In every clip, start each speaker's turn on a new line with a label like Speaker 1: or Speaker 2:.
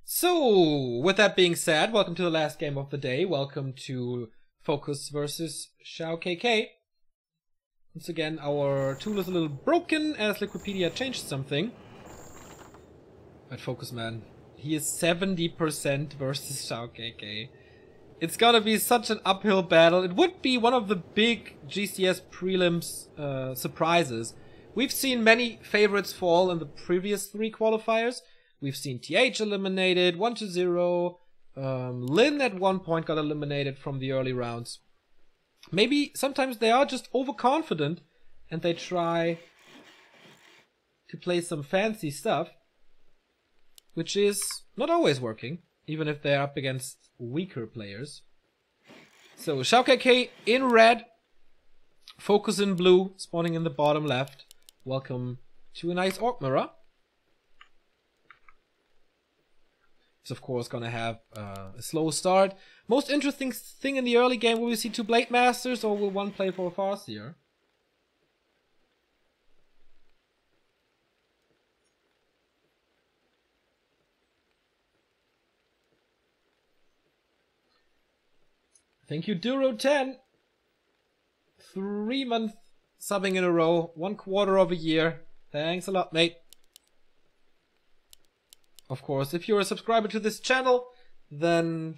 Speaker 1: So, with that being said, welcome to the last game of the day. Welcome to FoCuS versus XiaoKK. Once again, our tool is a little broken as Liquipedia changed something. But FoCuS, man, he is 70% versus XiaoKK. It's gonna be such an uphill battle. It would be one of the big GCS prelims surprises. We've seen many favorites fall in the previous 3 qualifiers. We've seen TH eliminated, 1-0. Lin at one point got eliminated from the early rounds. Maybe sometimes they are just overconfident and they try to play some fancy stuff, which is not always working, even if they're up against weaker players. So XiaoKK in red, FoCuS in blue, spawning in the bottom left. Welcome to a nice orc mirror. It's of course gonna have a slow start. Most interesting thing in the early game, will we see 2 Blade Masters or will one play for a Farseer? Thank you, Ro32. 3 months subbing in a row, 1/4 of a year. Thanks a lot, mate. Of course, if you're a subscriber to this channel, then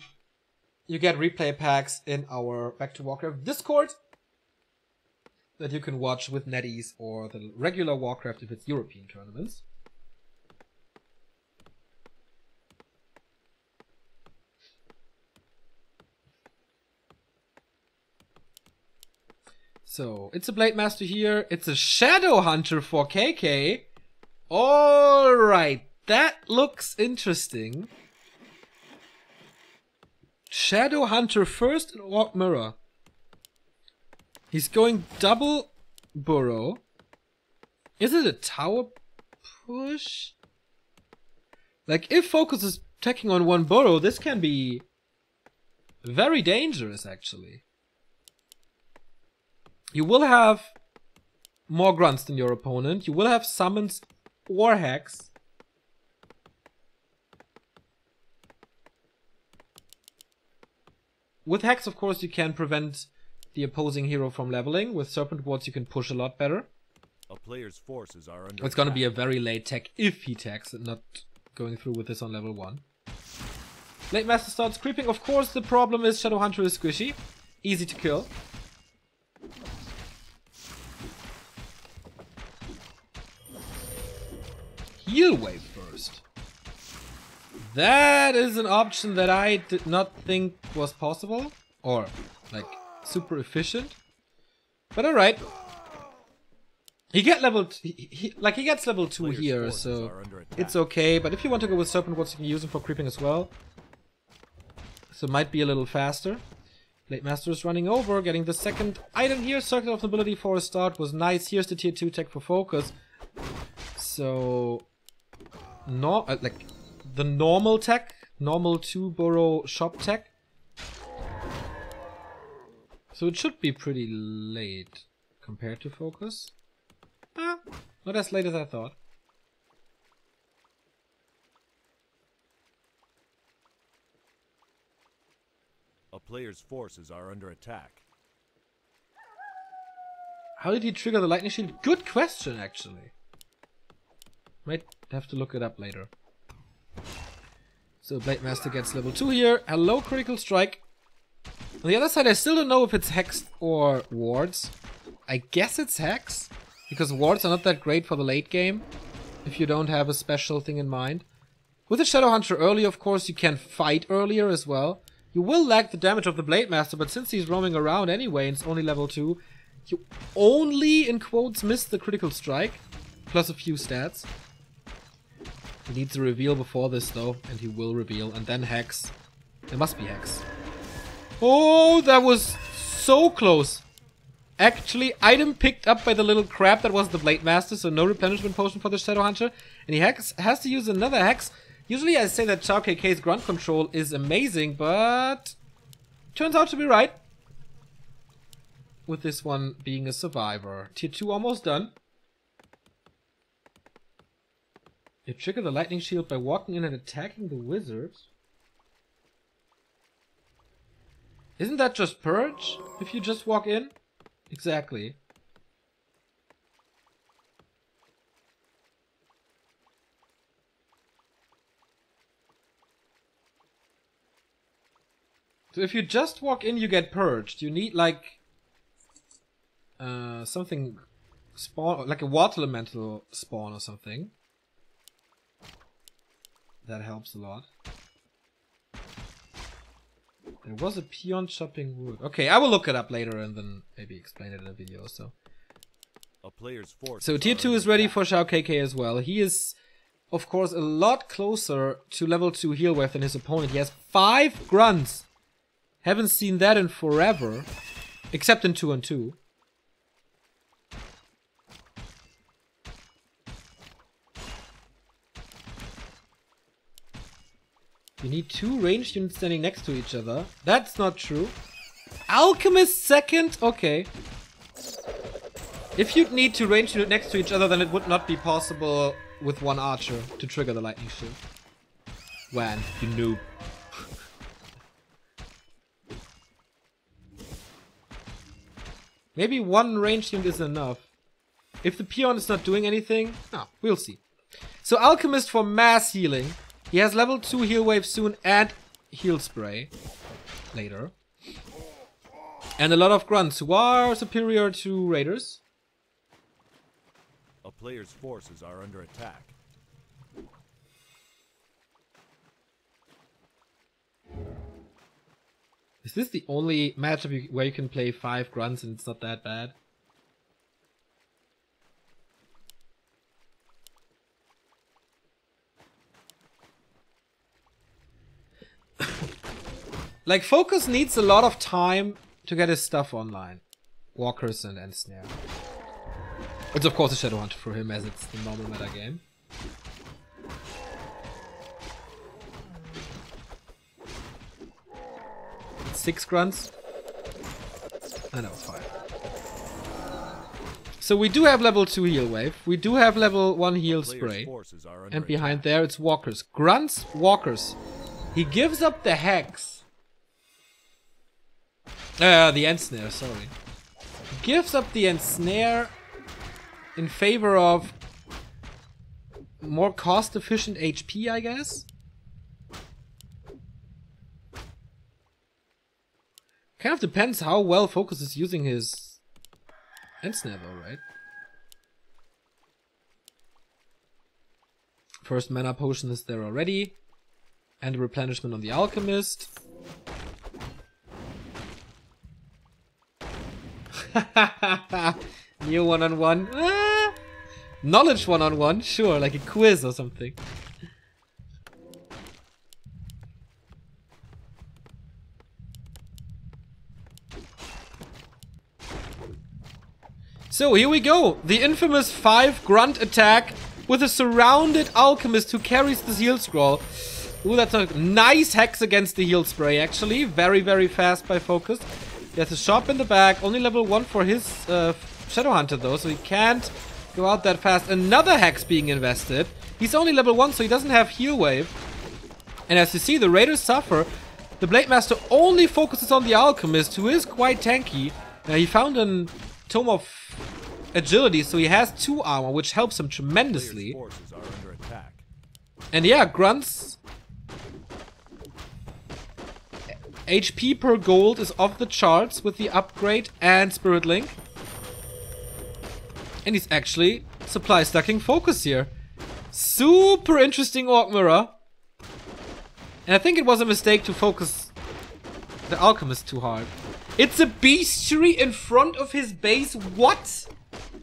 Speaker 1: you get replay packs in our Back to Warcraft Discord that you can watch with netties or the regular Warcraft if it's European tournaments. So, it's a Blade Master here. It's a Shadow Hunter for KK. Alright. That looks interesting. Shadow Hunter first in Orc Mirror. He's going double burrow. Is it a tower push? Like, if FoCuS is attacking on 1 burrow, this can be very dangerous, actually. You will have more grunts than your opponent. You will have summons or hacks. With hacks, of course, you can prevent the opposing hero from leveling. With Serpent Wards, you can push a lot better.
Speaker 2: A player's forces are under
Speaker 1: It's going to be a very late tech if he techs and not going through with this on level 1. Blade Master starts creeping. Of course, the problem is Shadow Hunter is squishy. Easy to kill. Heal wave first. That is an option that I did not think was possible. Or, like, super efficient. But alright. He gets level 2 here, so it's okay. But if you want to go with Serpent Wards, you can use him for creeping as well. So it might be a little faster. Blade Master is running over, getting the second item here. Circle of Nobility for a start was nice. Here's the tier 2 tech for FoCuS. So, no, like the normal tech, normal 2 burrow shop tech. So it should be pretty late compared to FoCuS. Not as late as I thought.
Speaker 2: A player's forces are under attack.
Speaker 1: How did he trigger the lightning shield? Good question, actually. Might have to look it up later. So Blade Master gets level 2 here. Hello, critical strike. On the other side, I still don't know if it's hexed or wards. I guess it's hex, because wards are not that great for the late game if you don't have a special thing in mind. With the Shadow Hunter early, of course, you can fight earlier as well. You will lack the damage of the Blade Master, but since he's roaming around anyway and it's only level 2, you only, in quotes, miss the critical strike, plus a few stats. He needs a reveal before this though, and he will reveal, and then hex. There must be hex. Oh, that was so close. Actually, item picked up by the little crab that was the Blade Master, so no replenishment potion for the Shadow Hunter. And he has to use another hex. Usually I say that XiaoKK's grunt control is amazing, but turns out to be right. With this one being a survivor. Tier 2 almost done. You trigger the lightning shield by walking in and attacking the wizard. Isn't that just purge? If you just walk in? Exactly. So if you just walk in, you get purged. You need like something spawn, like a water elemental spawn or something. That helps a lot. There was a peon chopping wood. Okay, I will look it up later and then maybe explain it in a video. So tier 2 is ready for XiaoKK as well. He is, of course, a lot closer to level 2 heal wave than his opponent. He has 5 grunts. Haven't seen that in forever. Except in 2-on-2. You need 2 ranged units standing next to each other. That's not true. Alchemist second? Okay. If you'd need 2 ranged units next to each other, then it would not be possible with 1 archer to trigger the lightning shield. Wan, you noob. Maybe 1 ranged unit is enough. If the peon is not doing anything, we'll see. So Alchemist for mass healing. He has level 2 heal wave soon and heal spray later. And a lot of grunts who are superior to raiders.
Speaker 2: A player's forces are under attack.
Speaker 1: Is this the only matchup where you can play 5 grunts and it's not that bad? Like, FoCuS needs a lot of time to get his stuff online. Walkers and Ensnare. It's of course a Shadow Hunter for him as it's the normal meta game. It's 6 grunts. I know, 5. So we do have level 2 heal wave. We do have level 1 heal spray. And behind there it's walkers. Grunts, walkers. He gives up the hex. The Ensnare, sorry. Gives up the Ensnare in favor of more cost-efficient HP, I guess? Kind of depends how well FoCuS is using his Ensnare though, right? First mana potion is there already. And a replenishment on the Alchemist. New one-on-one. Knowledge one-on-one, sure, like a quiz or something. So here we go. The infamous 5 grunt attack with a surrounded Alchemist who carries the heal scroll. Ooh, that's a nice hex against the heal spray, actually. Very, very fast by FoCuS. There's a shop in the back. Only level 1 for his Shadow Hunter, though, so he can't go out that fast. Another hex being invested. He's only level 1, so he doesn't have heal wave. And as you see, the Raiders suffer. The Blade Master only focuses on the Alchemist, who is quite tanky. He found a Tome of Agility, so he has 2 armor, which helps him tremendously. And yeah, grunts. HP per gold is off the charts with the upgrade and Spirit Link. And he's actually supply stacking FoCuS here. Super interesting Orc Mirror. And I think it was a mistake to focus the Alchemist too hard. It's a bestiary in front of his base. What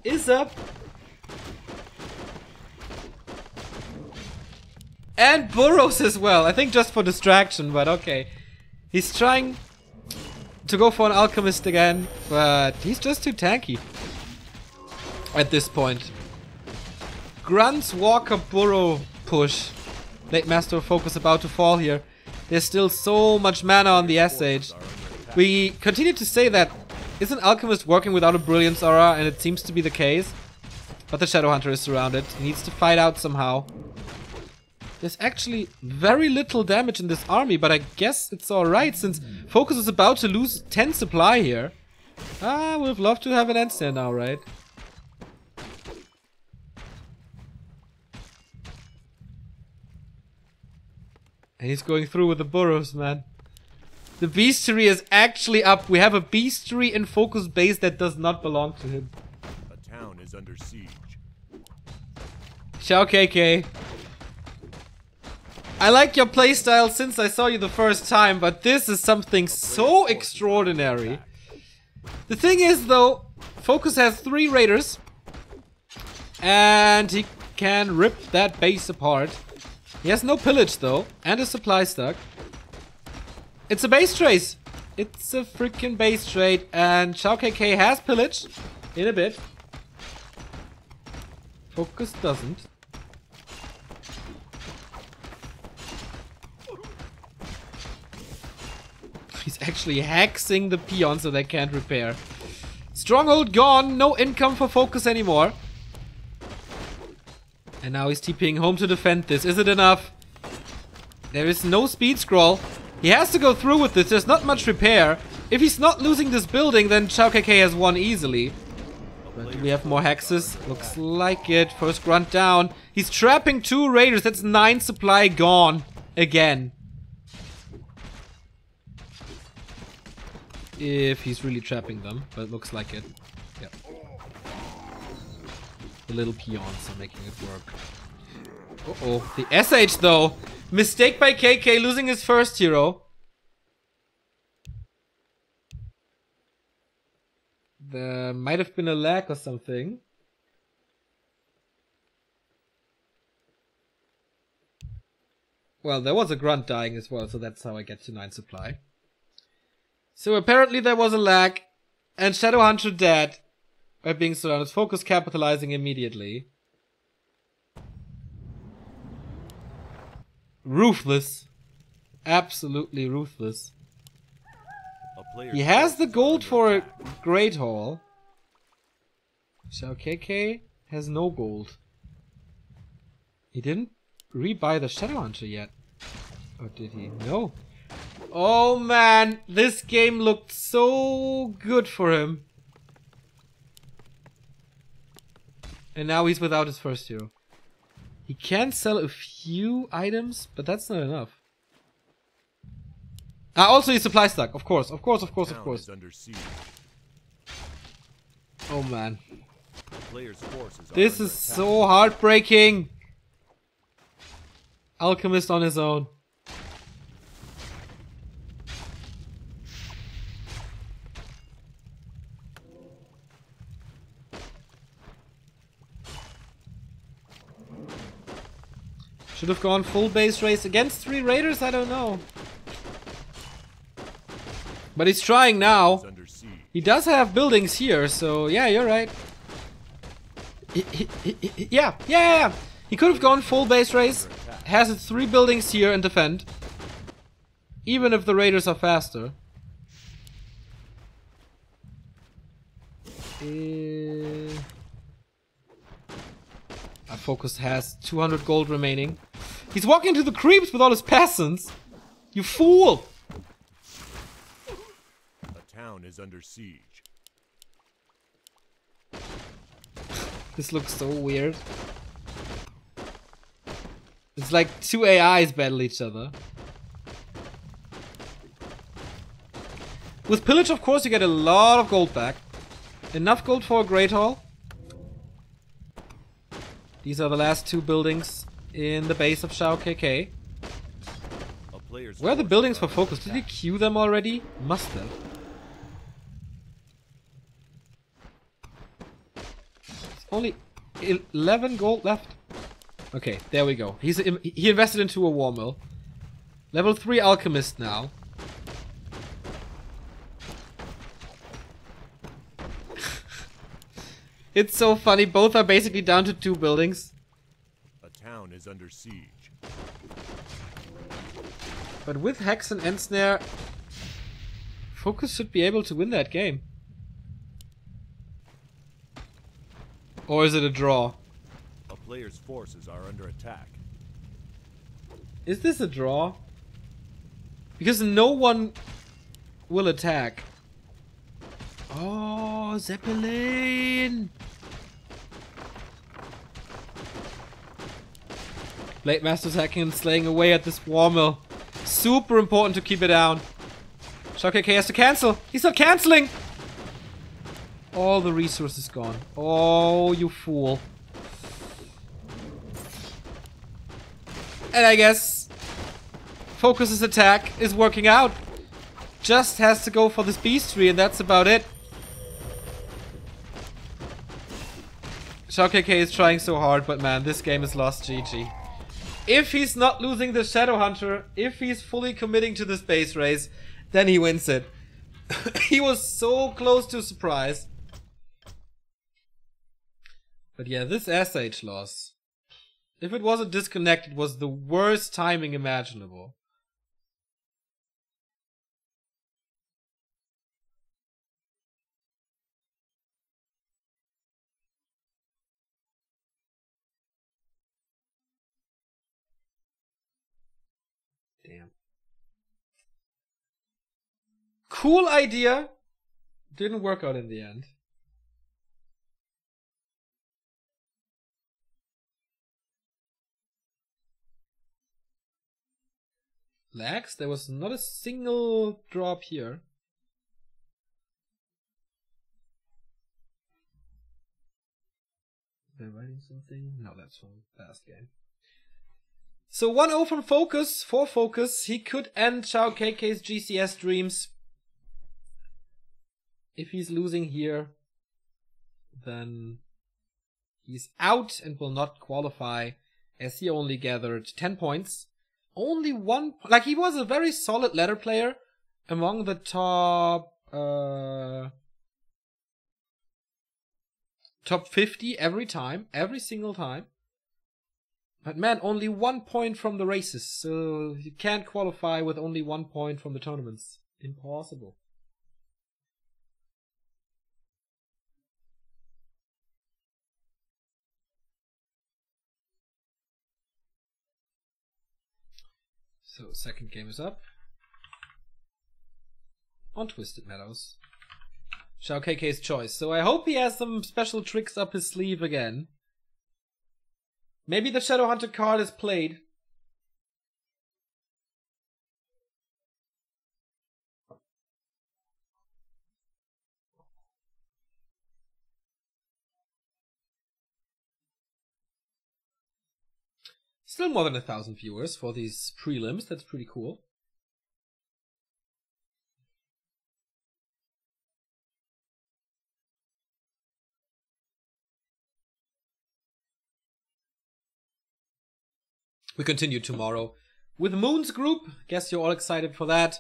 Speaker 1: is up? And burrows as well. I think just for distraction, but okay. He's trying to go for an Alchemist again, but he's just too tanky at this point. Grunts, Walker, Burrow, push. Blade Master FoCuS about to fall here. There's still so much mana on the SH. We continue to say that isn't Alchemist working without a Brilliance Aura, and it seems to be the case. But the Shadow Hunter is surrounded. He needs to fight out somehow. There's actually very little damage in this army, but I guess it's alright since FoCuS is about to lose 10 supply here. Ah, would have loved to have an end stand now, right? And he's going through with the burrows, man. The bestiary is actually up. We have a bestiary in FoCuS base that does not belong to him.
Speaker 2: A town is under siege.
Speaker 1: XiaoKK. I like your playstyle since I saw you the first time, but this is something so extraordinary. The thing is, though, FoCuS has 3 raiders. And he can rip that base apart. He has no pillage, though, and a supply stuck. It's a base trace. It's a freaking base trade, and XiaoKK has pillage in a bit. FoCuS doesn't. He's actually hexing the peons so they can't repair. Stronghold gone, no income for FoCuS anymore. And now he's TPing home to defend this. Is it enough? There is no speed scroll. He has to go through with this. There's not much repair. If he's not losing this building, then XiaoKK has won easily. But do we have more hexes? Looks like it. First grunt down. He's trapping 2 raiders. That's 9 supply gone. Again. If he's really trapping them. But it looks like it. Yep. The little peons are making it work. Uh-oh. The SH though. Mistake by KK losing his first hero. There might have been a lag or something. Well, there was a grunt dying as well, so that's how I get to 9 supply. So apparently there was a lag, and Shadowhunter dead by being surrounded. FoCuS capitalizing immediately. Ruthless. Absolutely ruthless. He has the gold for a Great Hall. XiaoKK has no gold. He didn't rebuy the Shadowhunter yet. Or did he? No. Oh man, this game looked so good for him. And now he's without his first hero. He can sell a few items, but that's not enough. Ah, also he's supply stuck, of course. Oh man. This is so heartbreaking. Alchemist on his own. Should have gone full base race against 3 raiders, I don't know. But he's trying now. He does have buildings here, so yeah, you're right. Yeah. He could have gone full base race. Has its 3 buildings here and defend. Even if the raiders are faster. FoCuS has 200 gold remaining. He's walking into the creeps with all his peasants. You fool!
Speaker 2: A town is under siege.
Speaker 1: This looks so weird. It's like 2 AIs battle each other. With pillage, of course, you get a lot of gold back. Enough gold for a Great Hall. These are the last 2 buildings in the base of XiaoKK. Where are the buildings for FoCuS? Did he queue them already? Must have. It's only 11 gold left. Okay, there we go. He invested into a war mill. Level 3 alchemist now. It's so funny, both are basically down to 2 buildings.
Speaker 2: A town is under siege.
Speaker 1: But with Hex and Ensnare, FoCuS should be able to win that game. Or is it a draw?
Speaker 2: A player's forces are under attack.
Speaker 1: Is this a draw? Because no one will attack. Oh, Zeppelin! Blade Master's hacking and slaying away at this war mill. Super important to keep it down. XiaoKK has to cancel. He's not canceling! All the resources gone. Oh, you fool. And I guess FoCuS's attack is working out. Just has to go for this beast tree and that's about it. XiaoKK is trying so hard, but man, this game is lost. GG. If he's not losing the Shadow Hunter, if he's fully committing to the space race, then he wins it. He was so close to surprise. But yeah, this SH loss. If it wasn't disconnected, it was the worst timing imaginable. Damn. Cool idea. Didn't work out in the end. Lags? There was not a single drop here. They're writing something? No, that's from last game. So 1-0 from FoCuS, for FoCuS. He could end XiaoKK's GCS dreams. If he's losing here, then he's out and will not qualify, as he only gathered 10 points. Only one, like he was a very solid ladder player among the top 50 every time, every single time. But man, only 1 point from the races, so you can't qualify with only 1 point from the tournaments. Impossible. So, second game is up. On Twisted Meadows. XiaoKK's choice. So I hope he has some special tricks up his sleeve again. Maybe the Shadow Hunter card is played. Still more than 1,000 viewers for these prelims. That's pretty cool. We continue tomorrow with Moon's group. Guess you're all excited for that.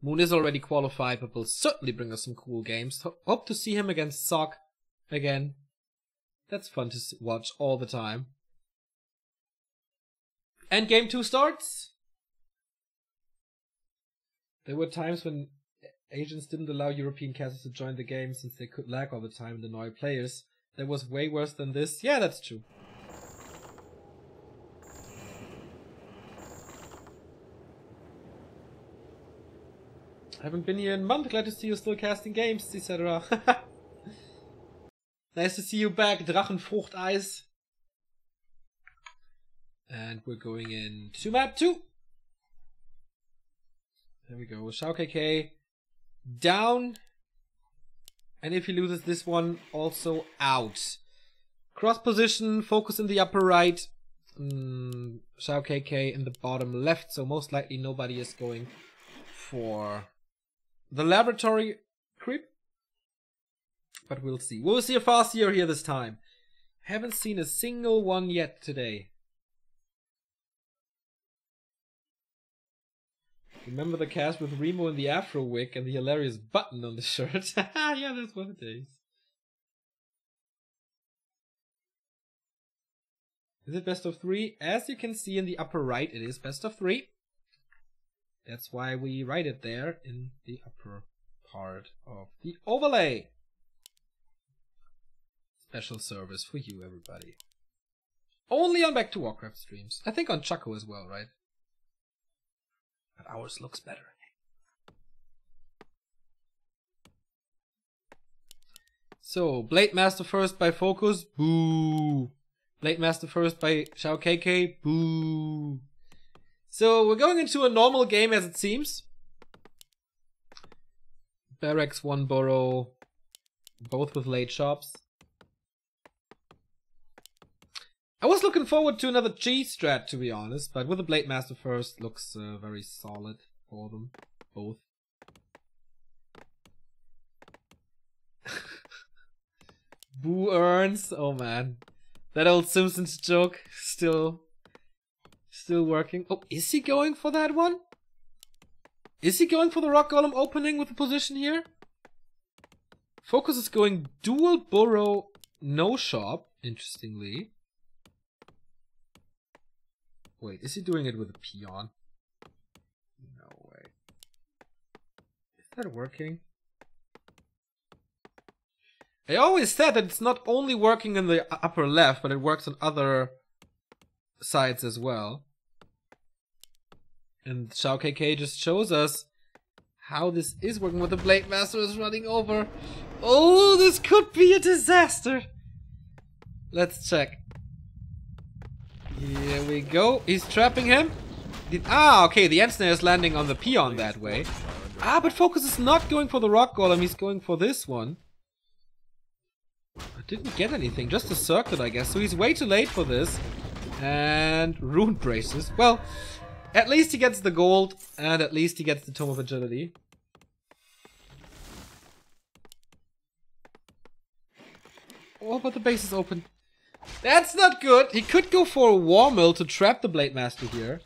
Speaker 1: Moon is already qualified, but will certainly bring us some cool games. Hope to see him against Sock again. That's fun to watch all the time. And game 2 starts. There were times when agents didn't allow European casters to join the game since they could lag all the time and annoy players. That was way worse than this. Yeah, that's true. I haven't been here in a month. Glad to see you still casting games, etc. Nice to see you back, Drachenfruchteis. And we're going into map 2. There we go. XiaoKK down. And if he loses this one, also out. Cross position, FoCuS in the upper right. XiaoKK in the bottom left. So most likely nobody is going for the laboratory creep. But we'll see. We'll see a Farseer here this time. Haven't seen a single one yet today. Remember the cast with Remo in the afro wig and the hilarious button on the shirt? Yeah, that's what it is. Is it best of 3? As you can see in the upper right, it is best of 3. That's why we write it there in the upper part of the overlay. Special service for you, everybody. Only on Back to Warcraft streams. I think on Chaco as well, right? ours looks better. So, Blade Master first by FoCuS, boo. Blade Master first by XiaoKK, boo. So, we're going into a normal game as it seems. Barracks, 1 burrow, both with late shops. I was looking forward to another G strat, to be honest, but with the Blade Master first, looks very solid for them, both. Boo earns, oh man. That old Simpsons joke, still working. Oh, is he going for that one? Is he going for the Rock Golem opening with the position here? FoCuS is going dual burrow, no shop, interestingly. Wait, is he doing it with a peon? No way. Is that working? I always said that it's not only working in the upper left, but it works on other sides as well. And XiaoKK just shows us how this is working. What the Blade Master is running over. Oh, this could be a disaster. Let's check. Here we go. He's trapping him. Okay, the end snare is landing on the peon that way. But FoCuS is not going for the Rock Golem. He's going for this one. I didn't get anything, just a circuit, I guess. So he's way too late for this. And Rune Braces. Well, at least he gets the gold, and at least he gets the Tome of Agility. Oh, but the base is open. That's not good! He could go for a War Mill to trap the Blade Master here.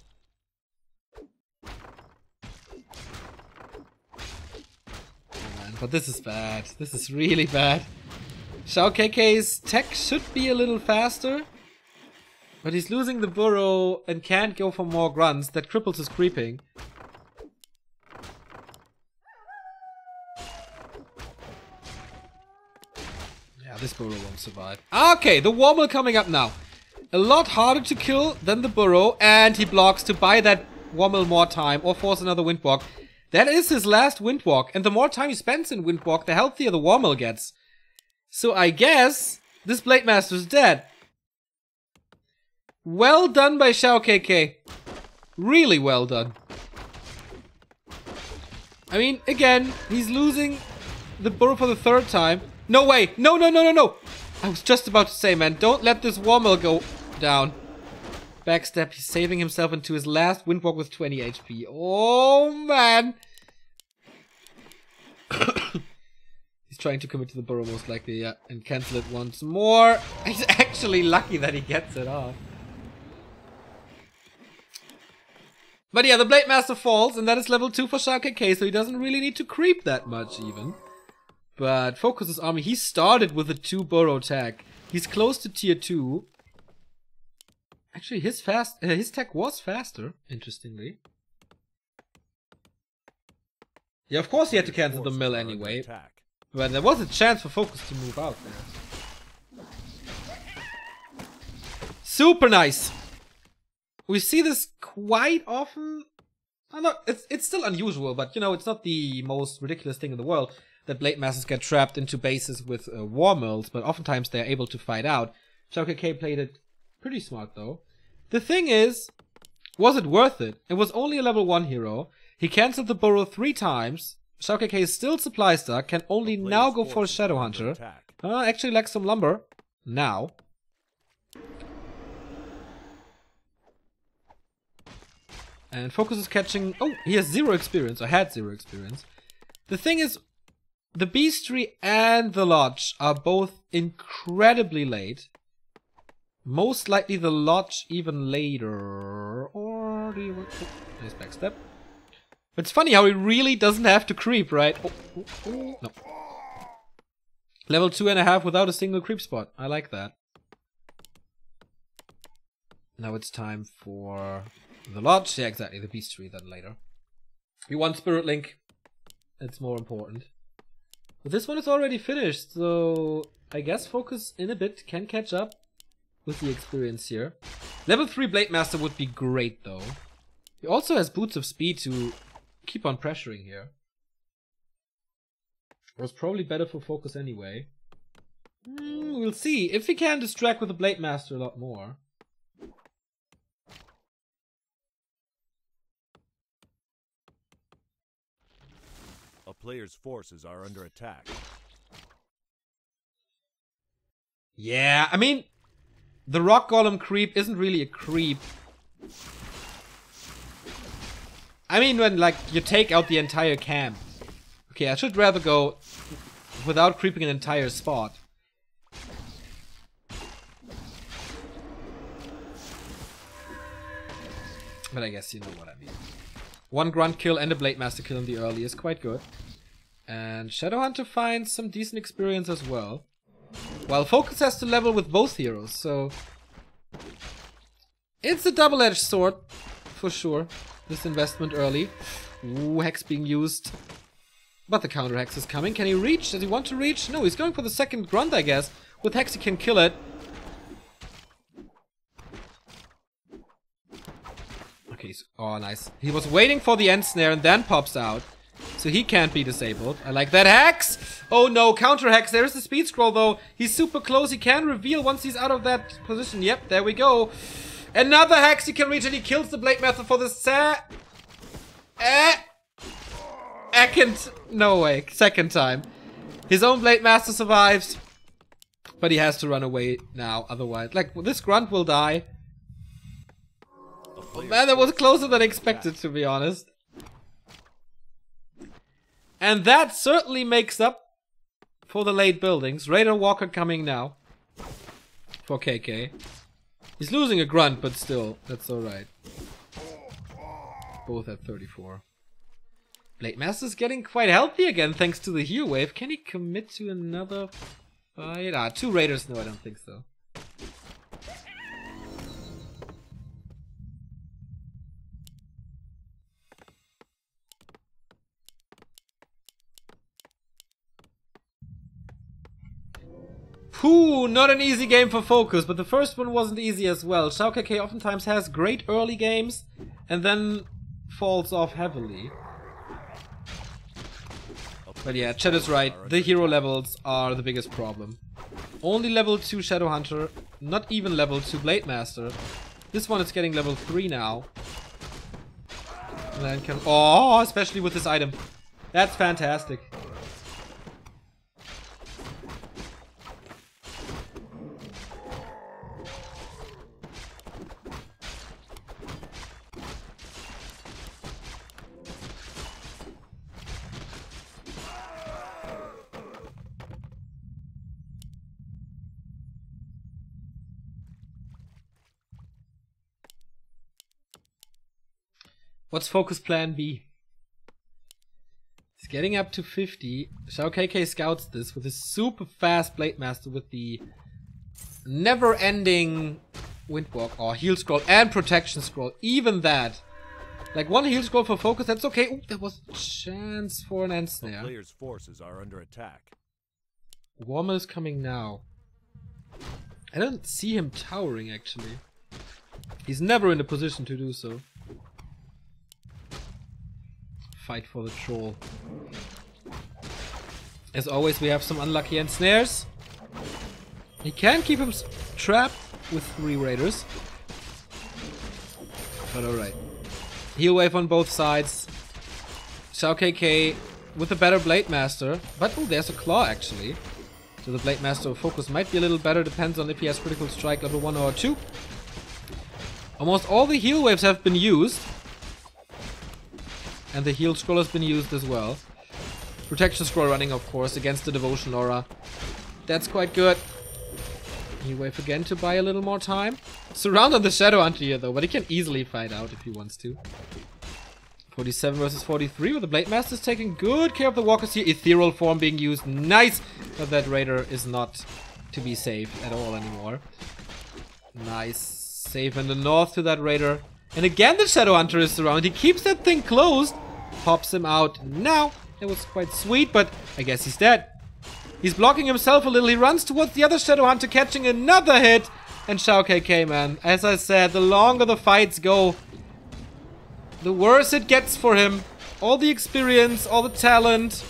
Speaker 1: Oh man, but this is bad. This is really bad. XiaoKK's tech should be a little faster, but he's losing the burrow and can't go for more grunts. That cripples his creeping. Yeah, this burrow won't survive. Okay, the War Mill coming up now. A lot harder to kill than the burrow, and he blocks to buy that War Mill more time or force another Windwalk. That is his last Windwalk, and the more time he spends in Windwalk, the healthier the War Mill gets. So I guess this Blade Master's dead. Well done by XiaoKK. Really well done. I mean, again, he's losing the burrow for the 3rd time. No way! No, no, no, no, no! I was just about to say, man, don't let this War Mill go down. Backstep, he's saving himself into his last Windwalk with 20 HP. Oh, man! He's trying to commit to the burrow most likely, yeah, and cancel it once more. He's actually lucky that he gets it off. But yeah, the Blade Master falls, and that is level 2 for XiaoKK, so he doesn't really need to creep that much even. But FoCuS' army, he started with a 2 burrow tech. He's close to tier 2. Actually, his tech was faster, interestingly. Yeah, of course he had to cancel the mill anyway. But there was a chance for FoCuS to move out there. Super nice! We see this quite often. I know, it's still unusual, but you know, it's not the most ridiculous thing in the world that Blade Masters get trapped into bases with War Mills, but oftentimes they're able to fight out. XiaoKK played it pretty smart though. The thing is, was it worth it? It was only a level 1 hero. He cancelled the burrow 3 times. XiaoKK is still supply stuck, can only now go for a Shadow Hunter. Actually lacks some lumber. Now. And FoCuS is catching... Oh, he has 0 experience, or had 0 experience. The thing is, the Beastry and the Lodge are both incredibly late. Most likely the Lodge even later. Or do you want to... Nice backstep. It's funny how he really doesn't have to creep, right? Oh, no. Level 2.5 without a single creep spot. I like that. Now it's time for the Lodge. Yeah, exactly. The Beastry then later. We want Spirit Link. It's more important. But this one is already finished, so I guess FoCuS in a bit can catch up with the experience here. Level 3 Blade Master would be great though. He also has boots of speed to keep on pressuring here. It was probably better for FoCuS anyway. We'll see. If he can distract with the Blade Master a lot more.
Speaker 2: A player's forces are under attack.
Speaker 1: Yeah, I mean, the Rock Golem creep isn't really a creep. I mean, when, like, you take out the entire camp. Okay, I should rather go without creeping an entire spot. But I guess you know what I mean. One grunt kill and a Blade Master kill in the early is quite good. And Shadowhunter finds some decent experience as well. While FoCuS has to level with both heroes, so... It's a double-edged sword, for sure. This investment early. Ooh, Hex being used. But the counter Hex is coming. Can he reach? Does he want to reach? No, he's going for the second grunt, I guess. With Hex he can kill it. Okay, oh nice. He was waiting for the end snare and then pops out. So he can't be disabled. I like that Hex! Oh no, counter Hex. There's the speed scroll though. He's super close. He can reveal once he's out of that position. Yep, there we go. Another Hex he can reach and he kills the Blade Master for the second time. His own Blade Master survives. But he has to run away now, otherwise. Like, this grunt will die. Oh, man, that was closer than expected, to be honest. And that certainly makes up for the late buildings. Raider Walker coming now. For KK. He's losing a grunt, but still, that's alright. Both at 34. Blade Master's getting quite healthy again thanks to the heal wave. Can he commit to another fight? Ah, 2 Raiders? No, I don't think so. Whew, not an easy game for FoCuS, but the first one wasn't easy as well. XiaoKK oftentimes has great early games and then falls off heavily. But yeah, Chet is right. The hero levels are the biggest problem. Only level 2 Shadowhunter, not even level 2 Blade Master. This one is getting level 3 now. And then can... Oh, especially with this item. That's fantastic. What's FoCuS plan B? He's getting up to 50. XiaoKK scouts this with his super fast Blade Master with the never-ending Windwalk or heal scroll and protection scroll. Even that. Like one heal scroll for FoCuS, that's okay. Ooh, there was a chance for an end snare.
Speaker 2: The player's forces are under attack.
Speaker 1: Warmer is coming now. I don't see him towering actually. He's never in a position to do so. Fight for the troll. As always, we have some unlucky end snares. He can keep him trapped with 3 raiders. But alright. Heal wave on both sides. XiaoKK with a better Blade Master. But oh, there's a claw actually. So the Blade Master of FoCuS might be a little better. Depends on if he has critical strike level 1 or 2. Almost all the heal waves have been used. And the heal scroll has been used as well. Protection scroll running, of course, against the devotion aura. That's quite good. Heal wave again to buy a little more time. Surround on the Shadowhunter here though, but he can easily fight out if he wants to. 47 versus 43 with the Blade Masters taking good care of the walkers here. Ethereal form being used. Nice! But that Raider is not to be saved at all anymore. Nice. Save in the north to that Raider. And again the Shadowhunter is surrounded. He keeps that thing closed. Pops him out now. It was quite sweet, but I guess he's dead. He's blocking himself a little. He runs towards the other Shadowhunter, catching another hit. And XiaoKK, man. As I said, the longer the fights go, the worse it gets for him. All the experience, all the talent,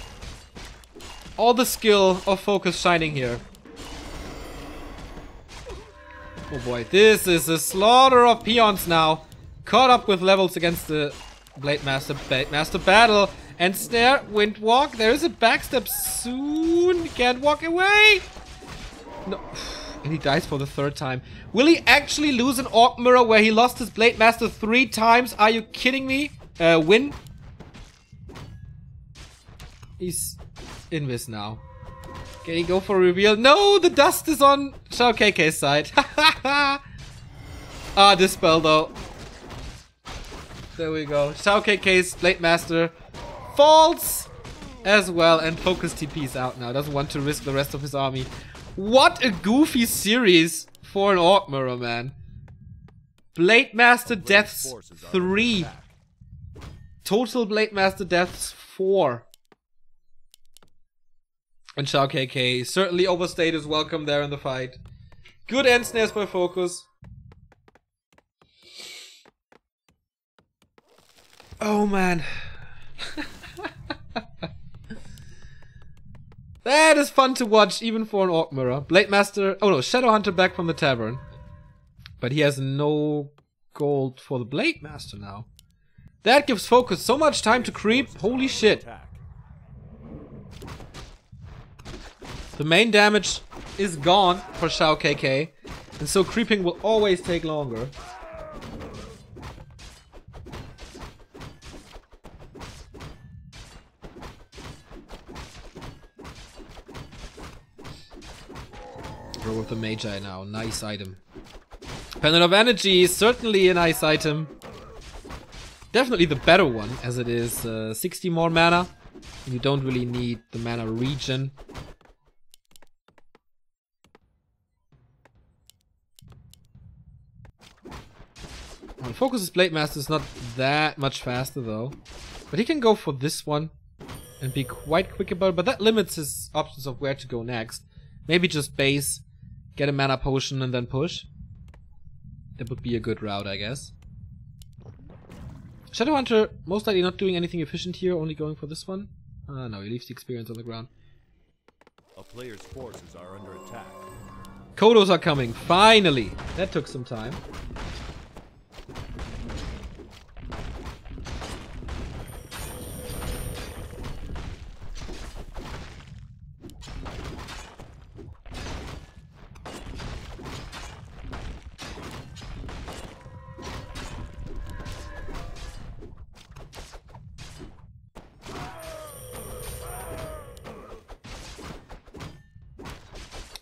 Speaker 1: all the skill of FoCuS shining here. Oh boy, this is a slaughter of peons now. Caught up with levels against the Blade Master battle. And snare, wind walk. There is a backstep soon. Can't walk away. No. And he dies for the 3rd time. Will he actually lose an Orc Mirror where he lost his Blade Master 3 times? Are you kidding me? Win? He's in this now. Can he go for a reveal? No, the dust is on XiaoKK's side. Ah, Dispel though. There we go. XiaoKK's Blade Master falls as well, and FoCuS TP's out now. Doesn't want to risk the rest of his army. What a goofy series for an Orc Mirror, man. Blade Master deaths 3. Total Blade Master deaths 4. And XiaoKK certainly overstayed his welcome there in the fight. Good end snares by FoCuS. Oh man. That is fun to watch, even for an Orc Mirror. Blade Master, oh no, Shadow Hunter back from the tavern. But he has no gold for the Blade Master now. That gives FoCuS so much time to creep, holy shit. The main damage is gone for XiaoKK, and so creeping will always take longer. With the Magi now, nice item. Pendant of Energy is certainly a nice item. Definitely the better one, as it is 60 more mana. And you don't really need the mana regen. Well, FoCuS' Blade Master is not that much faster though. But he can go for this one and be quite quick about it, but that limits his options of where to go next. Maybe just base, get a mana potion and then push. That would be a good route, I guess. Shadow Hunter most likely not doing anything efficient here, only going for this one. No, he leaves the experience on the ground.
Speaker 2: A player's forces are under attack.
Speaker 1: Kodos are coming, finally! That took some time.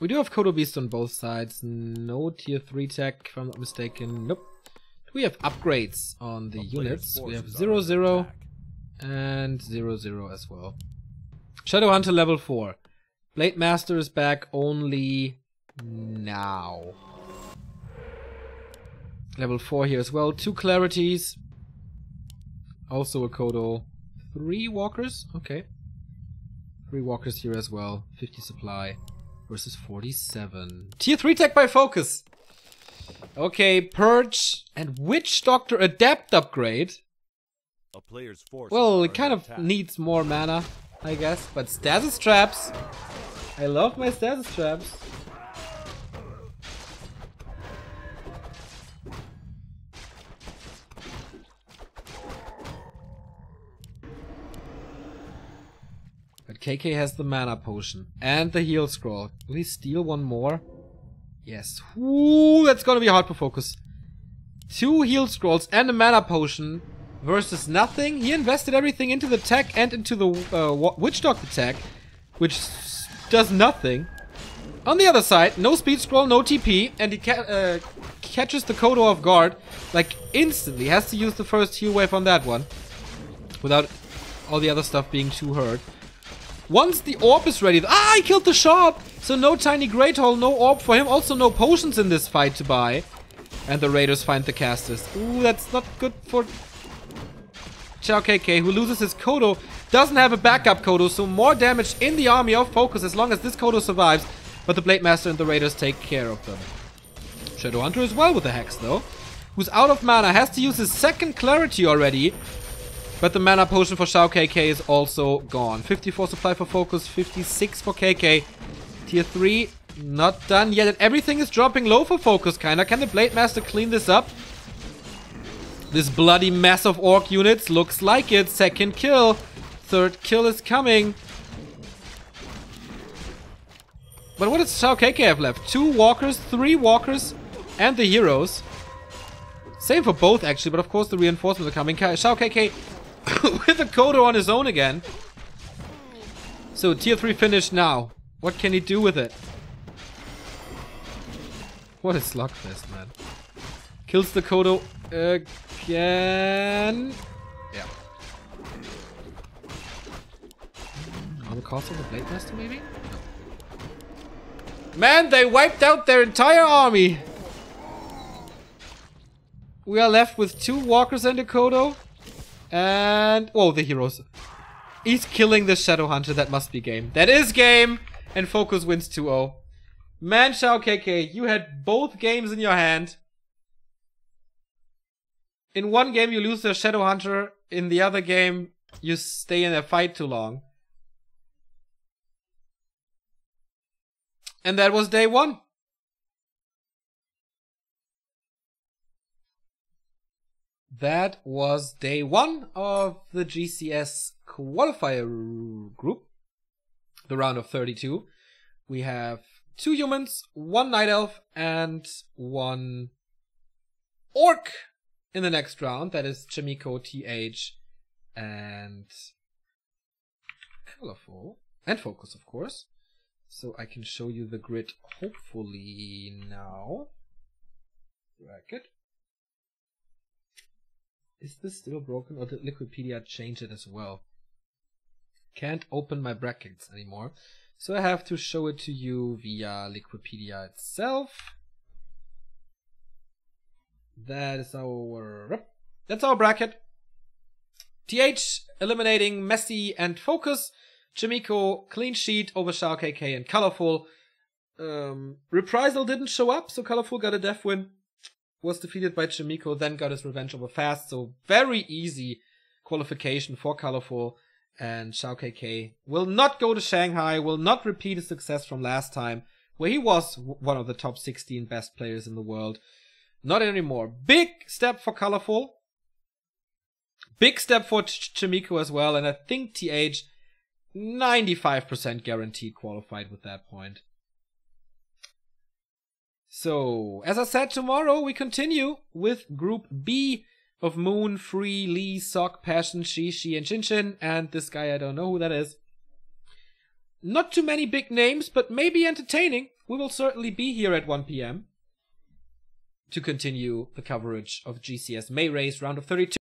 Speaker 1: We do have Kodo Beast on both sides. No tier 3 tech, if I'm not mistaken. Nope. We have upgrades on the units. We have 0-0 and 0-0 as well. Shadow Hunter level 4. Blade Master is back only now. Level 4 here as well. 2 Clarities. Also a Kodo. 3 Walkers? Okay. 3 Walkers here as well. 50 supply. Versus 47. Tier 3 tech by FoCuS. Okay, Purge and Witch Doctor Adapt upgrade.
Speaker 2: A player's force
Speaker 1: well, it kind of needs more mana, I guess. But Stasis Traps. I love my Stasis Traps. But KK has the mana potion and the heal scroll. Will he steal one more? Yes. Ooh, that's gonna be hard for FoCuS. 2 heal scrolls and a mana potion versus nothing. He invested everything into the tech and into the Witch Doctor tech, which does nothing. On the other side, no speed scroll, no TP, and he catches the Kodo off guard, like instantly. Has to use the first heal wave on that one, without all the other stuff being too hurt. Once the orb is ready... Ah, he killed the shop! So no tiny great hole, no orb for him. Also no potions in this fight to buy. And the raiders find the casters. Ooh, that's not good for XiaoKK, who loses his Kodo. Doesn't have a backup Kodo, so more damage in the army of FoCuS as long as this Kodo survives. But the Blade Master and the raiders take care of them. Shadow Hunter as well with the Hex, though. who's out of mana, has to use his second clarity already. But the mana potion for XiaoKK is also gone. 54 supply for FoCuS, 56 for KK. Tier 3, not done yet. And everything is dropping low for FoCuS, kinda. Can the Blade Master clean this up? This bloody mess of orc units looks like it. Second kill. Third kill is coming. But what does XiaoKK have left? 2 walkers, 3 walkers, and the heroes. Same for both, actually, but of course the reinforcements are coming. XiaoKK with a Kodo on his own again. So, tier 3 finished now. What can he do with it? What a slugfest, man. Kills the Kodo again. Yeah. On the cost of the Blade Master, maybe? Man, they wiped out their entire army. We are left with 2 walkers and a Kodo. And... oh, the heroes. He's killing the Shadow Hunter. That must be game. That is game! And FoCuS wins 2-0. Man, XiaoKK, you had both games in your hand. In one game you lose the Shadow Hunter. In the other game you stay in a fight too long. And that was day 1. That was day 1 of the GCS qualifier group. The round of 32. We have 2 humans, 1 night elf, and 1 orc in the next round. That is Chimiko, TH, and Colorful. And FoCuS, of course. So I can show you the grid hopefully now. Bracket. Is this still broken, or did Liquipedia change it as well? Can't open my brackets anymore. So I have to show it to you via Liquipedia itself. That's our bracket. TH eliminating Messi and FoCuS. Chimiko clean sheet over XiaoKK and Colorful. Reprisal didn't show up, so Colorful got a death win. Was defeated by Chimiko, then got his revenge over Fast. So very easy qualification for Colorful. And XiaoKK will not go to Shanghai, will not repeat his success from last time, where he was one of the top 16 best players in the world. Not anymore. Big step for Colorful. Big step for Chimiko as well. And I think TH 95% guaranteed qualified with that point. So, as I said, tomorrow we continue with Group B of Moon, Free, Lee, Sok, Passion, Shi, and Shinshin. And this guy, I don't know who that is. Not too many big names, but maybe entertaining. We will certainly be here at 1 PM to continue the coverage of GCS May Race round of 32.